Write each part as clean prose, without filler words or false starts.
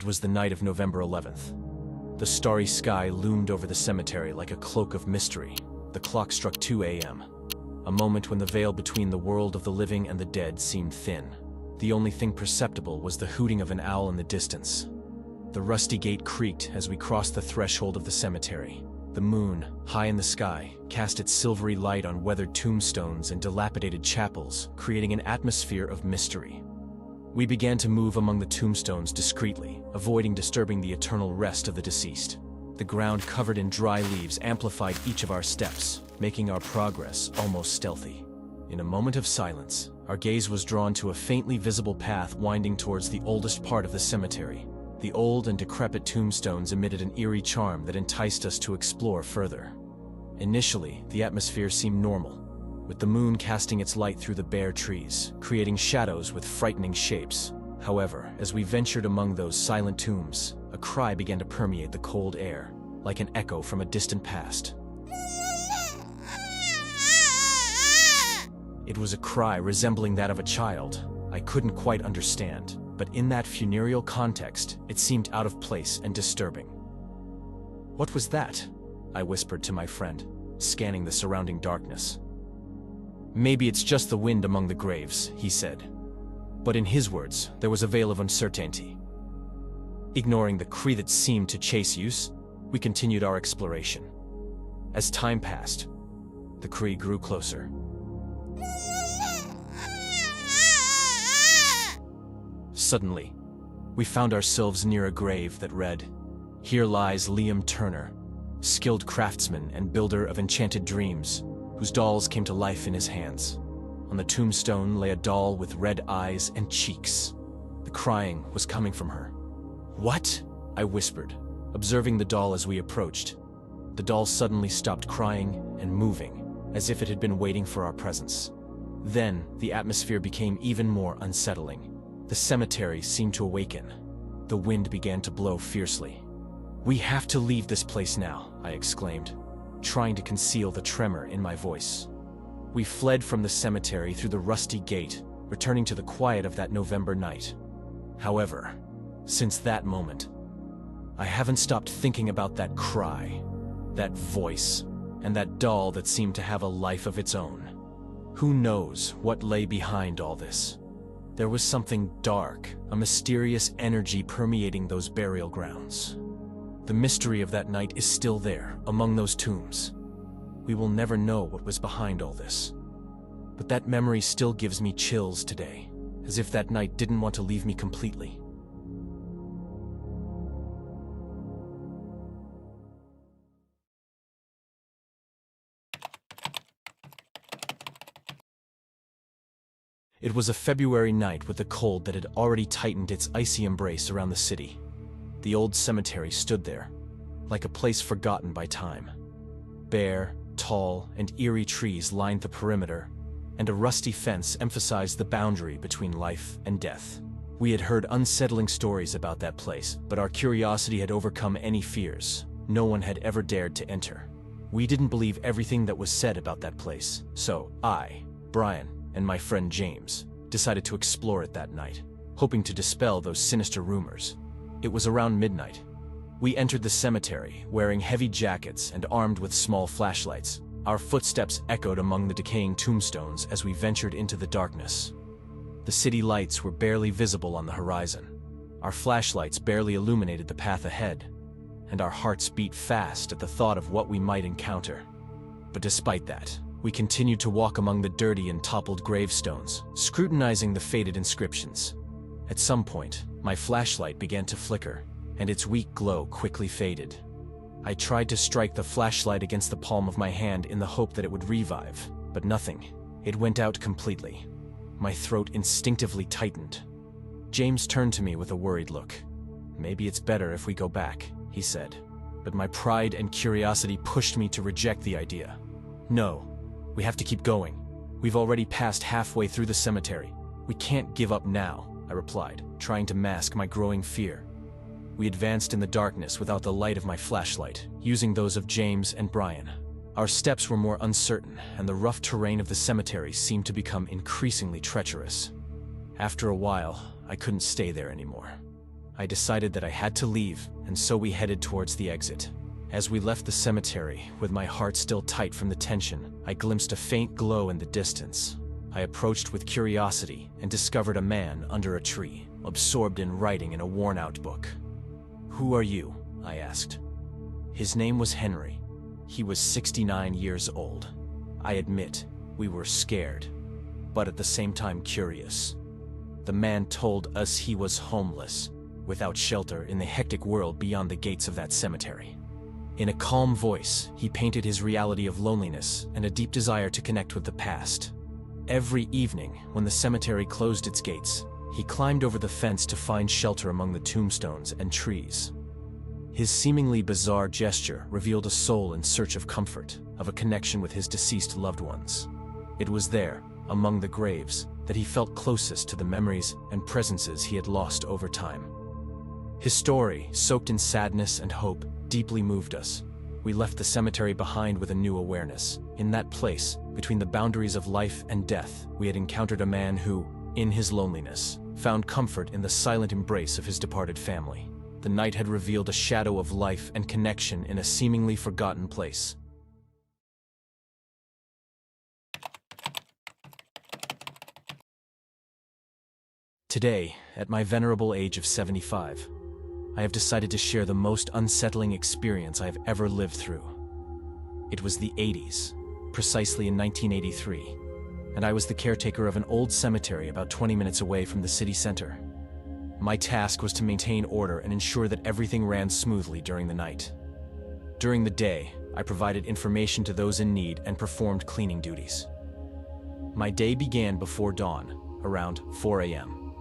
was the night of November 11th. The starry sky loomed over the cemetery like a cloak of mystery. The clock struck 2 a.m., a moment when the veil between the world of the living and the dead seemed thin. The only thing perceptible was the hooting of an owl in the distance. The rusty gate creaked as we crossed the threshold of the cemetery. The moon, high in the sky, cast its silvery light on weathered tombstones and dilapidated chapels, creating an atmosphere of mystery. We began to move among the tombstones discreetly, avoiding disturbing the eternal rest of the deceased. The ground covered in dry leaves amplified each of our steps, making our progress almost stealthy. In a moment of silence, our gaze was drawn to a faintly visible path winding towards the oldest part of the cemetery. The old and decrepit tombstones emitted an eerie charm that enticed us to explore further. Initially, the atmosphere seemed normal, with the moon casting its light through the bare trees, creating shadows with frightening shapes. However, as we ventured among those silent tombs, a cry began to permeate the cold air, like an echo from a distant past. It was a cry resembling that of a child. I couldn't quite understand, but in that funereal context, it seemed out of place and disturbing. "What was that?" I whispered to my friend, scanning the surrounding darkness. "Maybe it's just the wind among the graves," he said. But in his words, there was a veil of uncertainty. Ignoring the cry that seemed to chase us, we continued our exploration. As time passed, the cry grew closer. Suddenly, we found ourselves near a grave that read, "Here lies Liam Turner, skilled craftsman and builder of enchanted dreams, whose dolls came to life in his hands." On the tombstone lay a doll with red eyes and cheeks. The crying was coming from her. "What?" I whispered, observing the doll as we approached. The doll suddenly stopped crying and moving, as if it had been waiting for our presence. Then, the atmosphere became even more unsettling. The cemetery seemed to awaken. The wind began to blow fiercely. "We have to leave this place now," I exclaimed, trying to conceal the tremor in my voice. We fled from the cemetery through the rusty gate, returning to the quiet of that November night. However, since that moment, I haven't stopped thinking about that cry, that voice, and that doll that seemed to have a life of its own. Who knows what lay behind all this? There was something dark, a mysterious energy permeating those burial grounds. The mystery of that night is still there, among those tombs. We will never know what was behind all this. But that memory still gives me chills today, as if that night didn't want to leave me completely. It was a February night with a cold that had already tightened its icy embrace around the city. The old cemetery stood there, like a place forgotten by time. Bare, tall, and eerie trees lined the perimeter, and a rusty fence emphasized the boundary between life and death. We had heard unsettling stories about that place, but our curiosity had overcome any fears. No one had ever dared to enter. We didn't believe everything that was said about that place, so I, Brian, and my friend James decided to explore it that night, hoping to dispel those sinister rumors. It was around midnight. We entered the cemetery, wearing heavy jackets and armed with small flashlights. Our footsteps echoed among the decaying tombstones as we ventured into the darkness. The city lights were barely visible on the horizon. Our flashlights barely illuminated the path ahead, and our hearts beat fast at the thought of what we might encounter. But despite that, we continued to walk among the dirty and toppled gravestones, scrutinizing the faded inscriptions. At some point, my flashlight began to flicker, and its weak glow quickly faded. I tried to strike the flashlight against the palm of my hand in the hope that it would revive, but nothing. It went out completely. My throat instinctively tightened. James turned to me with a worried look. "Maybe it's better if we go back," he said. But my pride and curiosity pushed me to reject the idea. "No. We have to keep going. We've already passed halfway through the cemetery. We can't give up now," I replied, trying to mask my growing fear. We advanced in the darkness without the light of my flashlight, using those of James and Brian. Our steps were more uncertain, and the rough terrain of the cemetery seemed to become increasingly treacherous. After a while, I couldn't stay there anymore. I decided that I had to leave, and so we headed towards the exit. As we left the cemetery, with my heart still tight from the tension, I glimpsed a faint glow in the distance. I approached with curiosity and discovered a man under a tree, absorbed in writing in a worn-out book. "Who are you?" I asked. His name was Henry. He was 69 years old. I admit, we were scared, but at the same time curious. The man told us he was homeless, without shelter in the hectic world beyond the gates of that cemetery. In a calm voice, he painted his reality of loneliness and a deep desire to connect with the past. Every evening, when the cemetery closed its gates, he climbed over the fence to find shelter among the tombstones and trees. His seemingly bizarre gesture revealed a soul in search of comfort, of a connection with his deceased loved ones. It was there, among the graves, that he felt closest to the memories and presences he had lost over time. His story, soaked in sadness and hope, deeply moved us. We left the cemetery behind with a new awareness. In that place, between the boundaries of life and death, we had encountered a man who, in his loneliness, found comfort in the silent embrace of his departed family. The night had revealed a shadow of life and connection in a seemingly forgotten place. Today, at my venerable age of 75, I have decided to share the most unsettling experience I have ever lived through. It was the 80s, precisely in 1983, and I was the caretaker of an old cemetery about 20 minutes away from the city center. My task was to maintain order and ensure that everything ran smoothly during the night. During the day, I provided information to those in need and performed cleaning duties. My day began before dawn, around 4 a.m.,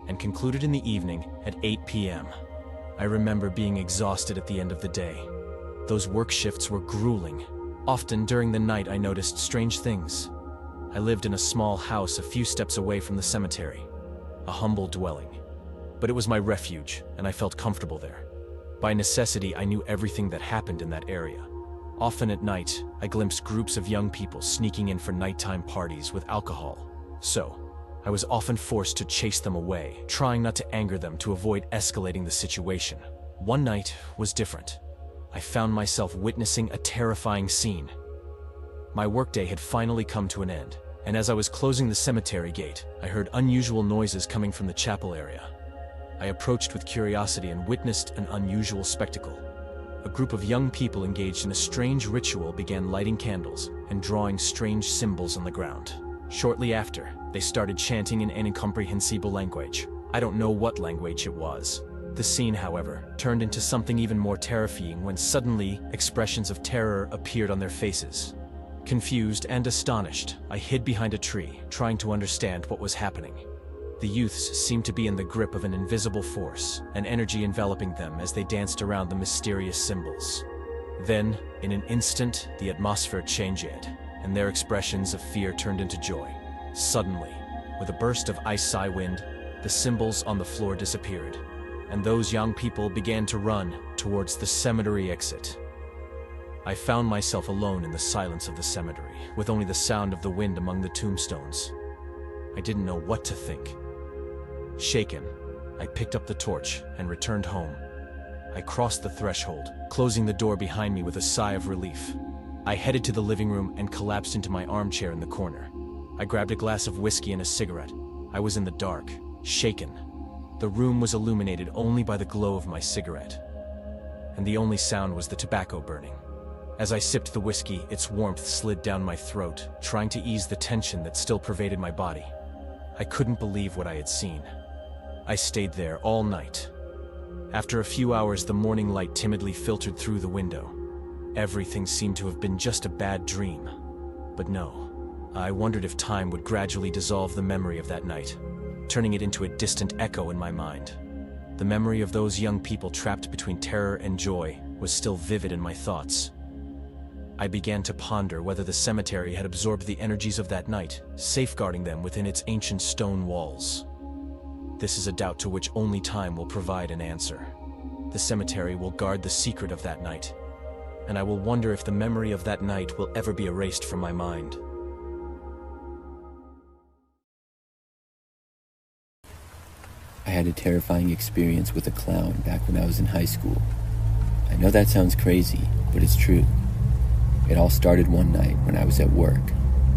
and concluded in the evening at 8 p.m. I remember being exhausted at the end of the day. Those work shifts were grueling. Often during the night I noticed strange things. I lived in a small house a few steps away from the cemetery, a humble dwelling. But it was my refuge, and I felt comfortable there. By necessity, I knew everything that happened in that area. Often at night, I glimpsed groups of young people sneaking in for nighttime parties with alcohol. So, I was often forced to chase them away, trying not to anger them to avoid escalating the situation. One night was different. I found myself witnessing a terrifying scene. My workday had finally come to an end, and as I was closing the cemetery gate, I heard unusual noises coming from the chapel area. I approached with curiosity and witnessed an unusual spectacle. A group of young people engaged in a strange ritual began lighting candles and drawing strange symbols on the ground. Shortly after, they started chanting in an incomprehensible language. I don't know what language it was. The scene, however, turned into something even more terrifying when suddenly expressions of terror appeared on their faces. Confused and astonished, I hid behind a tree, trying to understand what was happening. The youths seemed to be in the grip of an invisible force, an energy enveloping them as they danced around the mysterious symbols. Then, in an instant, the atmosphere changed, and their expressions of fear turned into joy. Suddenly, with a burst of icy wind, the symbols on the floor disappeared, and those young people began to run towards the cemetery exit. I found myself alone in the silence of the cemetery, with only the sound of the wind among the tombstones. I didn't know what to think. Shaken, I picked up the torch and returned home. I crossed the threshold, closing the door behind me with a sigh of relief. I headed to the living room and collapsed into my armchair in the corner. I grabbed a glass of whiskey and a cigarette. I was in the dark, shaken. The room was illuminated only by the glow of my cigarette, and the only sound was the tobacco burning. As I sipped the whiskey, its warmth slid down my throat, trying to ease the tension that still pervaded my body. I couldn't believe what I had seen. I stayed there all night. After a few hours, the morning light timidly filtered through the window. Everything seemed to have been just a bad dream. But no. I wondered if time would gradually dissolve the memory of that night, turning it into a distant echo in my mind. The memory of those young people trapped between terror and joy was still vivid in my thoughts. I began to ponder whether the cemetery had absorbed the energies of that night, safeguarding them within its ancient stone walls. This is a doubt to which only time will provide an answer. The cemetery will guard the secret of that night, and I will wonder if the memory of that night will ever be erased from my mind. I had a terrifying experience with a clown back when I was in high school. I know that sounds crazy, but it's true. It all started one night when I was at work.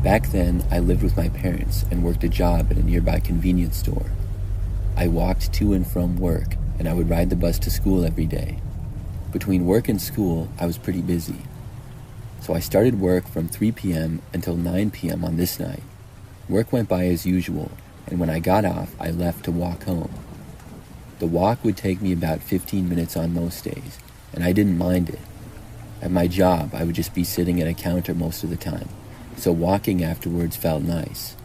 Back then, I lived with my parents and worked a job at a nearby convenience store. I walked to and from work, and I would ride the bus to school every day. Between work and school, I was pretty busy. So I started work from 3 p.m. until 9 p.m. on this night. Work went by as usual, and when I got off, I left to walk home. The walk would take me about 15 minutes on most days, and I didn't mind it. At my job, I would just be sitting at a counter most of the time, so walking afterwards felt nice.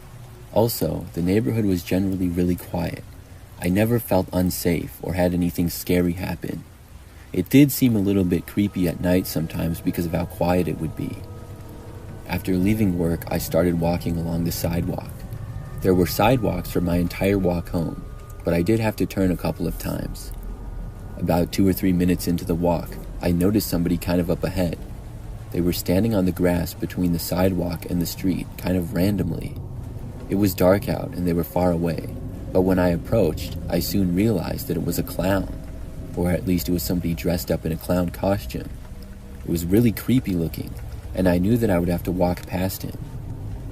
Also, the neighborhood was generally really quiet. I never felt unsafe or had anything scary happen. It did seem a little bit creepy at night sometimes because of how quiet it would be. After leaving work, I started walking along the sidewalk. There were sidewalks for my entire walk home, but I did have to turn a couple of times. About 2 or 3 minutes into the walk, I noticed somebody kind of up ahead. They were standing on the grass between the sidewalk and the street, kind of randomly. It was dark out and they were far away, but when I approached, I soon realized that it was a clown, or at least it was somebody dressed up in a clown costume. It was really creepy looking, and I knew that I would have to walk past him.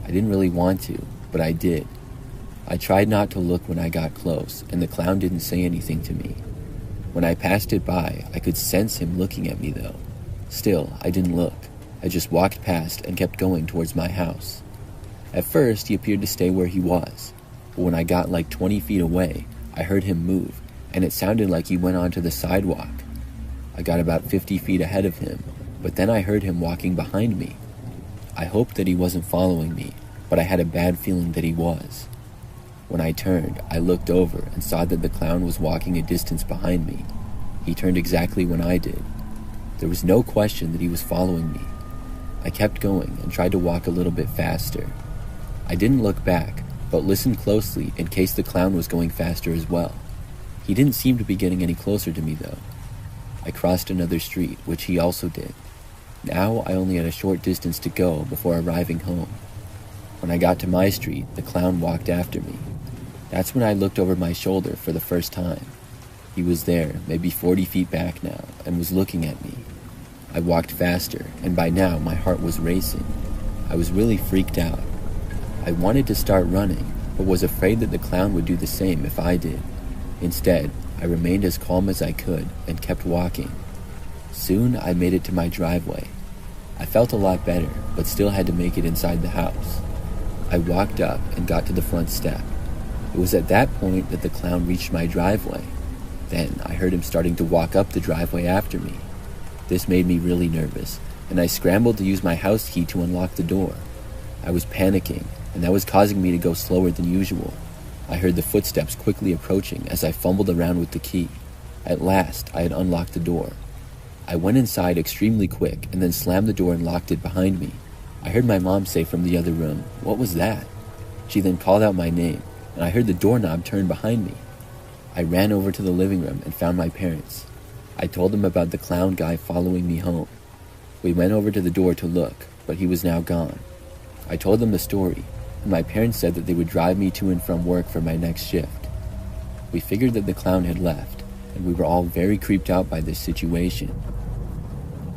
I didn't really want to, but I did. I tried not to look when I got close, and the clown didn't say anything to me. When I passed it by, I could sense him looking at me though. Still, I didn't look. I just walked past and kept going towards my house. At first, he appeared to stay where he was, but when I got like 20 feet away, I heard him move, and it sounded like he went onto the sidewalk. I got about 50 feet ahead of him, but then I heard him walking behind me. I hoped that he wasn't following me, but I had a bad feeling that he was. When I turned, I looked over and saw that the clown was walking a distance behind me. He turned exactly when I did. There was no question that he was following me. I kept going and tried to walk a little bit faster. I didn't look back, but listened closely in case the clown was going faster as well. He didn't seem to be getting any closer to me though. I crossed another street, which he also did. Now I only had a short distance to go before arriving home. When I got to my street, the clown walked after me. That's when I looked over my shoulder for the first time. He was there, maybe 40 feet back now, and was looking at me. I walked faster, and by now my heart was racing. I was really freaked out. I wanted to start running, but was afraid that the clown would do the same if I did. Instead, I remained as calm as I could and kept walking. Soon I made it to my driveway. I felt a lot better, but still had to make it inside the house. I walked up and got to the front step. It was at that point that the clown reached my driveway. Then I heard him starting to walk up the driveway after me. This made me really nervous, and I scrambled to use my house key to unlock the door. I was panicking, and that was causing me to go slower than usual. I heard the footsteps quickly approaching as I fumbled around with the key. At last, I had unlocked the door. I went inside extremely quick and then slammed the door and locked it behind me. I heard my mom say from the other room, "What was that?" She then called out my name, and I heard the doorknob turn behind me. I ran over to the living room and found my parents. I told them about the clown guy following me home. We went over to the door to look, but he was now gone. I told them the story, and my parents said that they would drive me to and from work for my next shift. We figured that the clown had left, and we were all very creeped out by this situation.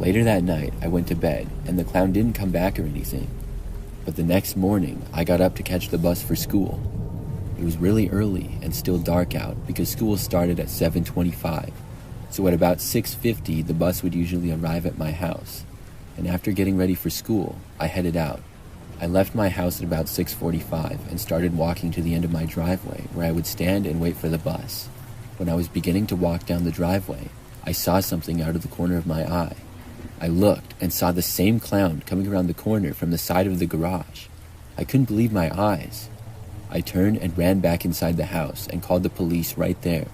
Later that night, I went to bed, and the clown didn't come back or anything. But the next morning, I got up to catch the bus for school. It was really early and still dark out because school started at 7:25. So at about 6:50, the bus would usually arrive at my house. And after getting ready for school, I headed out. I left my house at about 6:45 and started walking to the end of my driveway where I would stand and wait for the bus. When I was beginning to walk down the driveway, I saw something out of the corner of my eye. I looked and saw the same clown coming around the corner from the side of the garage. I couldn't believe my eyes. I turned and ran back inside the house and called the police right there.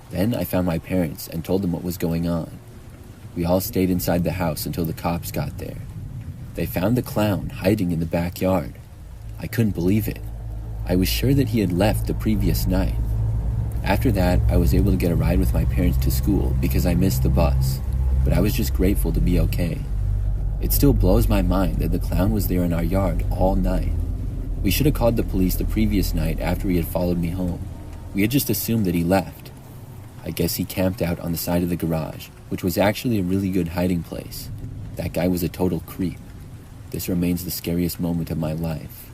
Then I found my parents and told them what was going on. We all stayed inside the house until the cops got there. They found the clown hiding in the backyard. I couldn't believe it. I was sure that he had left the previous night. After that, I was able to get a ride with my parents to school because I missed the bus, but I was just grateful to be okay. It still blows my mind that the clown was there in our yard all night. We should have called the police the previous night after he had followed me home. We had just assumed that he left. I guess he camped out on the side of the garage, which was actually a really good hiding place. That guy was a total creep. This remains the scariest moment of my life.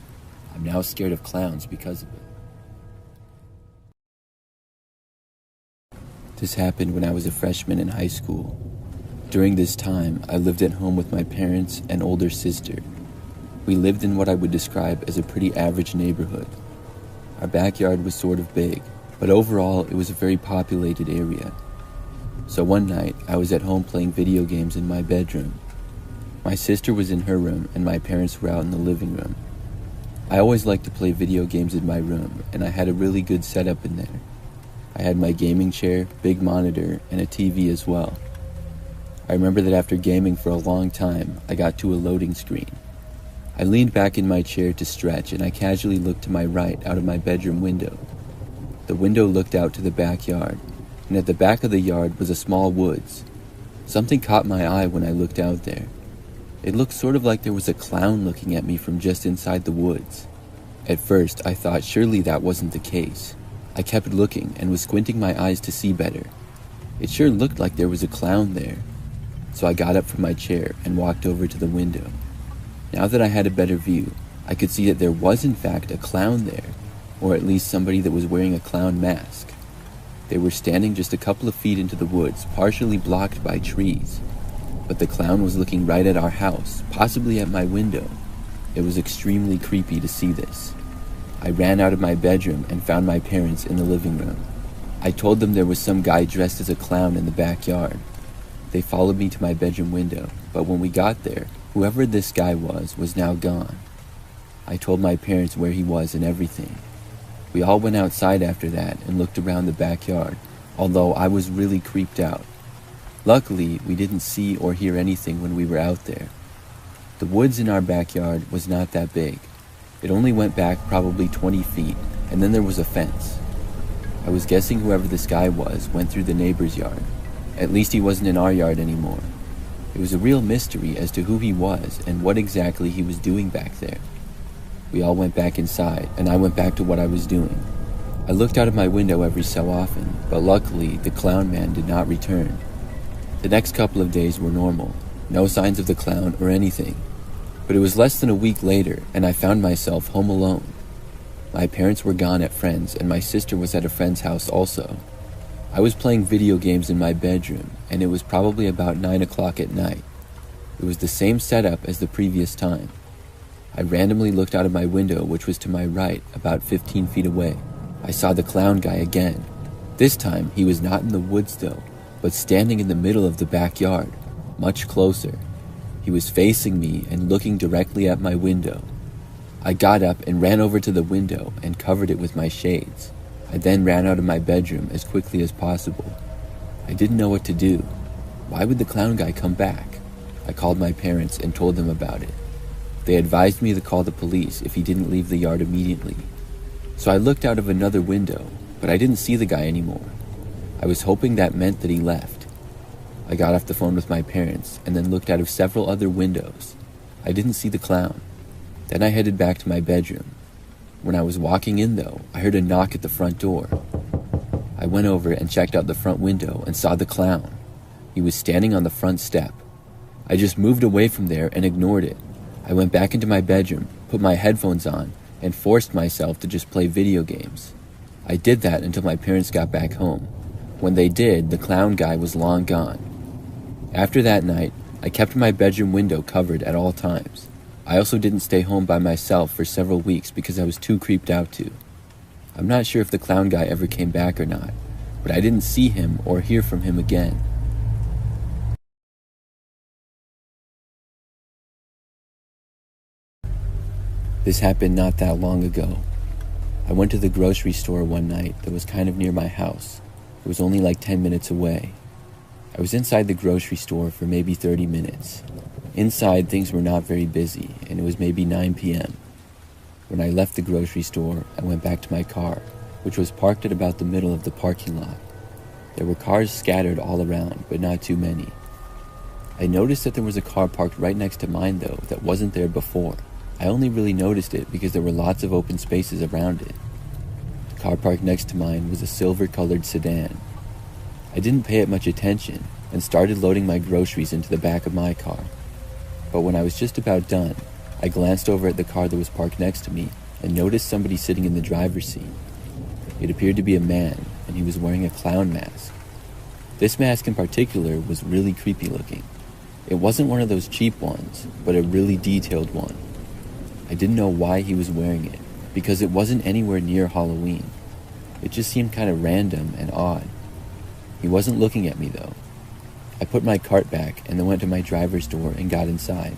I'm now scared of clowns because of it. This happened when I was a freshman in high school. During this time, I lived at home with my parents and older sister. We lived in what I would describe as a pretty average neighborhood. Our backyard was sort of big, but overall it was a very populated area. So one night, I was at home playing video games in my bedroom. My sister was in her room and my parents were out in the living room. I always liked to play video games in my room, and I had a really good setup in there. I had my gaming chair, big monitor, and a TV as well. I remember that after gaming for a long time, I got to a loading screen. I leaned back in my chair to stretch, and I casually looked to my right out of my bedroom window. The window looked out to the backyard, and at the back of the yard was a small woods. Something caught my eye when I looked out there. It looked sort of like there was a clown looking at me from just inside the woods. At first, I thought surely that wasn't the case. I kept looking and was squinting my eyes to see better. It sure looked like there was a clown there. So I got up from my chair and walked over to the window. Now that I had a better view, I could see that there was in fact a clown there, or at least somebody that was wearing a clown mask. They were standing just a couple of feet into the woods, partially blocked by trees. But the clown was looking right at our house, possibly at my window. It was extremely creepy to see this. I ran out of my bedroom and found my parents in the living room. I told them there was some guy dressed as a clown in the backyard. They followed me to my bedroom window, but when we got there, whoever this guy was now gone. I told my parents where he was and everything. We all went outside after that and looked around the backyard, although I was really creeped out. Luckily, we didn't see or hear anything when we were out there. The woods in our backyard was not that big. It only went back probably 20 feet, and then there was a fence. I was guessing whoever this guy was went through the neighbor's yard. At least he wasn't in our yard anymore. It was a real mystery as to who he was and what exactly he was doing back there. We all went back inside, and I went back to what I was doing. I looked out of my window every so often, but luckily the clown man did not return. The next couple of days were normal, no signs of the clown or anything. But it was less than a week later, and I found myself home alone. My parents were gone at friends, and my sister was at a friend's house also. I was playing video games in my bedroom, and it was probably about 9 o'clock at night. It was the same setup as the previous time. I randomly looked out of my window, which was to my right, about 15 feet away. I saw the clown guy again. This time, he was not in the woods though, but standing in the middle of the backyard, much closer. He was facing me and looking directly at my window. I got up and ran over to the window and covered it with my shades. I then ran out of my bedroom as quickly as possible. I didn't know what to do. Why would the clown guy come back? I called my parents and told them about it. They advised me to call the police if he didn't leave the yard immediately. So I looked out of another window, but I didn't see the guy anymore. I was hoping that meant that he left. I got off the phone with my parents and then looked out of several other windows. I didn't see the clown. Then I headed back to my bedroom. When I was walking in though, I heard a knock at the front door. I went over and checked out the front window and saw the clown. He was standing on the front step. I just moved away from there and ignored it. I went back into my bedroom, put my headphones on, and forced myself to just play video games. I did that until my parents got back home. When they did, the clown guy was long gone. After that night, I kept my bedroom window covered at all times. I also didn't stay home by myself for several weeks because I was too creeped out to. I'm not sure if the clown guy ever came back or not, but I didn't see him or hear from him again. This happened not that long ago. I went to the grocery store one night that was kind of near my house. It was only like 10 minutes away. I was inside the grocery store for maybe 30 minutes. Inside, things were not very busy, and it was maybe 9 p.m. When I left the grocery store, I went back to my car, which was parked at about the middle of the parking lot. There were cars scattered all around, but not too many. I noticed that there was a car parked right next to mine, though, that wasn't there before. I only really noticed it because there were lots of open spaces around it. The car parked next to mine was a silver-colored sedan. I didn't pay it much attention and started loading my groceries into the back of my car. But when I was just about done, I glanced over at the car that was parked next to me and noticed somebody sitting in the driver's seat. It appeared to be a man, and he was wearing a clown mask. This mask in particular was really creepy looking. It wasn't one of those cheap ones, but a really detailed one. I didn't know why he was wearing it, because it wasn't anywhere near Halloween. It just seemed kind of random and odd. He wasn't looking at me though. I put my cart back and then went to my driver's door and got inside.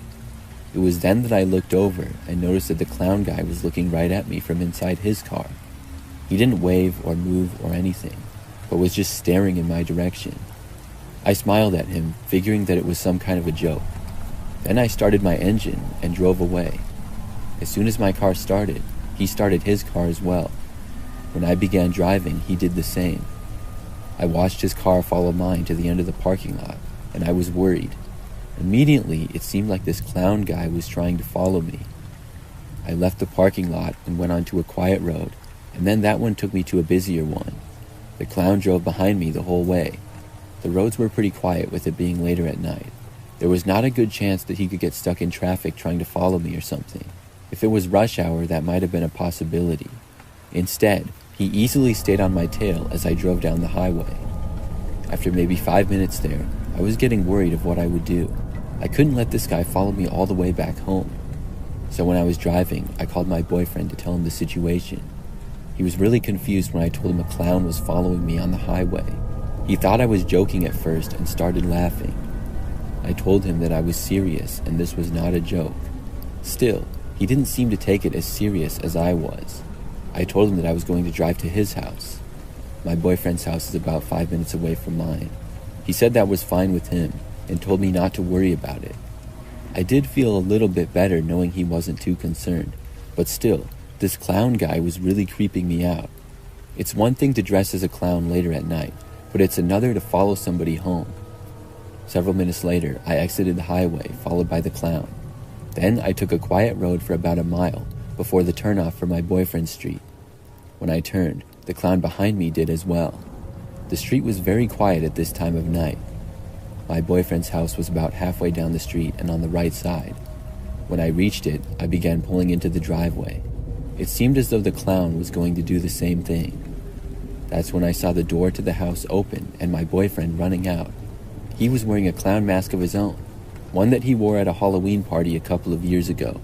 It was then that I looked over and noticed that the clown guy was looking right at me from inside his car. He didn't wave or move or anything, but was just staring in my direction. I smiled at him, figuring that it was some kind of a joke. Then I started my engine and drove away. As soon as my car started, he started his car as well. When I began driving, he did the same. I watched his car follow mine to the end of the parking lot, and I was worried. Immediately, it seemed like this clown guy was trying to follow me. I left the parking lot and went onto a quiet road, and then that one took me to a busier one. The clown drove behind me the whole way. The roads were pretty quiet with it being later at night. There was not a good chance that he could get stuck in traffic trying to follow me or something. If it was rush hour, that might have been a possibility. Instead, he easily stayed on my tail as I drove down the highway. After maybe 5 minutes there, I was getting worried of what I would do. I couldn't let this guy follow me all the way back home. So when I was driving, I called my boyfriend to tell him the situation. He was really confused when I told him a clown was following me on the highway. He thought I was joking at first and started laughing. I told him that I was serious and this was not a joke. Still, he didn't seem to take it as serious as I was. I told him that I was going to drive to his house. My boyfriend's house is about 5 minutes away from mine. He said that was fine with him and told me not to worry about it. I did feel a little bit better knowing he wasn't too concerned, but still, this clown guy was really creeping me out. It's one thing to dress as a clown later at night, but it's another to follow somebody home. Several minutes later, I exited the highway, followed by the clown. Then I took a quiet road for about a mile before the turnoff for my boyfriend's street. When I turned, the clown behind me did as well. The street was very quiet at this time of night. My boyfriend's house was about halfway down the street and on the right side. When I reached it, I began pulling into the driveway. It seemed as though the clown was going to do the same thing. That's when I saw the door to the house open and my boyfriend running out. He was wearing a clown mask of his own, one that he wore at a Halloween party a couple of years ago.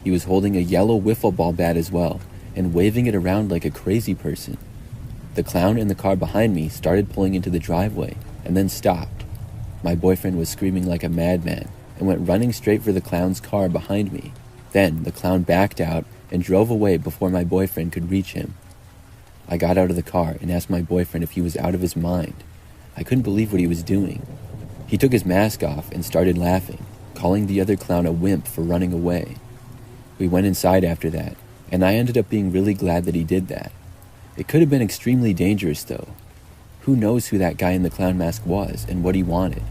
He was holding a yellow wiffle ball bat as well and waving it around like a crazy person. The clown in the car behind me started pulling into the driveway and then stopped. My boyfriend was screaming like a madman and went running straight for the clown's car behind me. Then the clown backed out and drove away before my boyfriend could reach him. I got out of the car and asked my boyfriend if he was out of his mind. I couldn't believe what he was doing. He took his mask off and started laughing, calling the other clown a wimp for running away. We went inside after that, and I ended up being really glad that he did that. It could have been extremely dangerous though. Who knows who that guy in the clown mask was and what he wanted?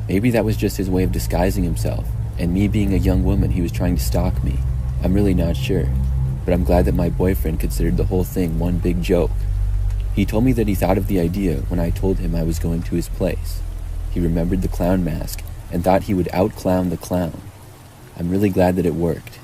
Maybe that was just his way of disguising himself, and me being a young woman, he was trying to stalk me. I'm really not sure, but I'm glad that my boyfriend considered the whole thing one big joke. He told me that he thought of the idea when I told him I was going to his place. He remembered the clown mask and thought he would out-clown the clown. I'm really glad that it worked.